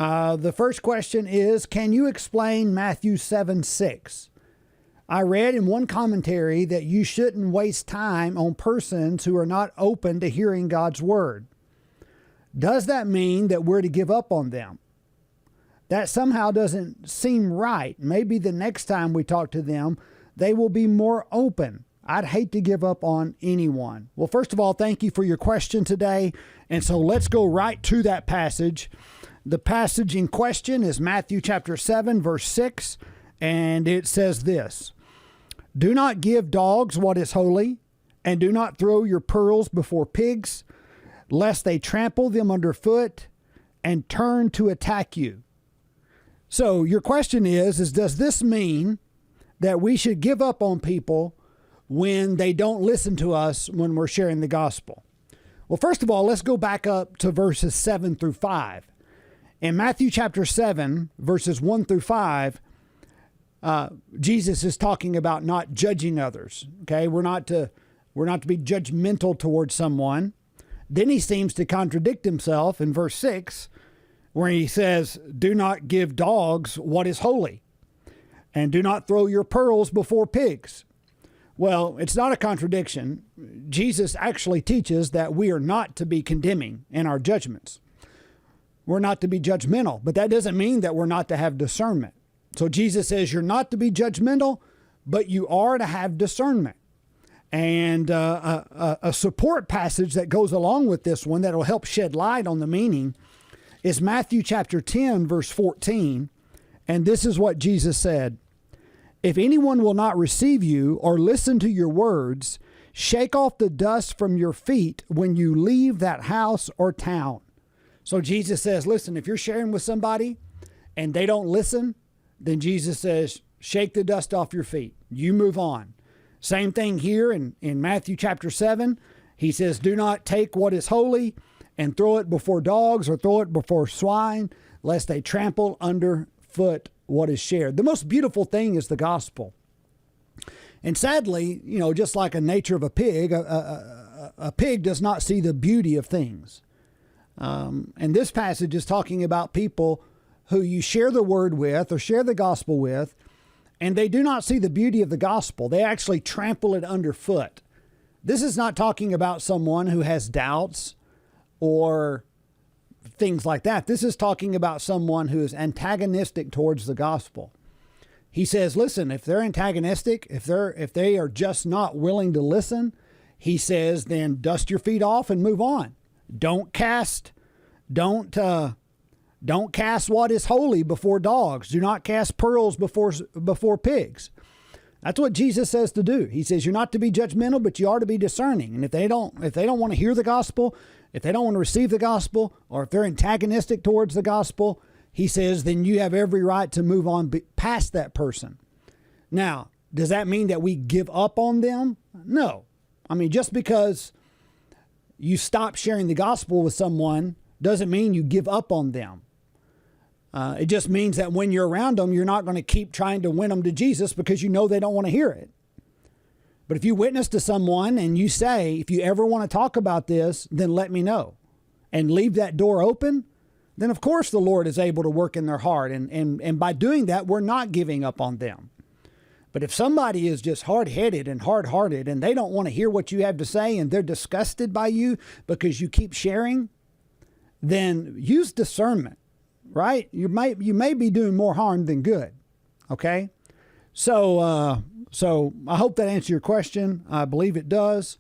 The first question is, can you explain Matthew 7:6? I read in one commentary that you shouldn't waste time on persons who are not open to hearing God's word. Does that mean that we're to give up on them? That somehow doesn't seem right. Maybe the next time we talk to them, they will be more open. I'd hate to give up on anyone. Well, first of all, thank you for your question today. And so let's go right to that passage. The passage in question is Matthew chapter 7, verse 6, and it says this: "Do not give dogs what is holy, and do not throw your pearls before pigs, lest they trample them underfoot and turn to attack you." So your question is does this mean that we should give up on people when they don't listen to us when we're sharing the gospel? Well, first of all, let's go back up to verses 7 through 5. In Matthew chapter 7, verses 1 through 5, Jesus is talking about not judging others. Okay, we're not to be judgmental towards someone. Then he seems to contradict himself in verse 6, where he says, "Do not give dogs what is holy, and do not throw your pearls before pigs." Well, it's not a contradiction. Jesus actually teaches that we are not to be condemning in our judgments. We're not to be judgmental, but that doesn't mean that we're not to have discernment. So Jesus says you're not to be judgmental, but you are to have discernment. And a support passage that goes along with this one that will help shed light on the meaning is Matthew chapter 10, verse 14. And this is what Jesus said: "If anyone will not receive you or listen to your words, shake off the dust from your feet when you leave that house or town." So Jesus says, listen, if you're sharing with somebody and they don't listen, then Jesus says, shake the dust off your feet. You move on. Same thing here in Matthew chapter 7. He says, do not take what is holy and throw it before dogs or throw it before swine, lest they trample underfoot what is shared. The most beautiful thing is the gospel. And sadly, just like the nature of a pig, a pig does not see the beauty of things. And this passage is talking about people who you share the word with or share the gospel with, and they do not see the beauty of the gospel. They actually trample it underfoot. This is not talking about someone who has doubts or things like that. This is talking about someone who is antagonistic towards the gospel. He says, listen, if they're antagonistic, if they are just not willing to listen, he says, then dust your feet off and move on. Don't cast what is holy before dogs. Do not cast pearls before pigs. That's what Jesus says to do. He says you're not to be judgmental, but you are to be discerning. And if they don't want to hear the gospel, if they don't want to receive the gospel, or if they're antagonistic towards the gospel, he says then you have every right to move on past that person. Now, does that mean that we give up on them? No. I mean, just because you stop sharing the gospel with someone doesn't mean you give up on them. It just means that when you're around them, you're not going to keep trying to win them to Jesus because you know they don't want to hear it. But if you witness to someone and you say, if you ever want to talk about this, then let me know, and leave that door open, then of course the Lord is able to work in their heart. And by doing that, we're not giving up on them. But if somebody is just hard-headed and hard-hearted and they don't want to hear what you have to say and they're disgusted by you because you keep sharing, then use discernment, right? You may be doing more harm than good, okay? So I hope that answers your question. I believe it does.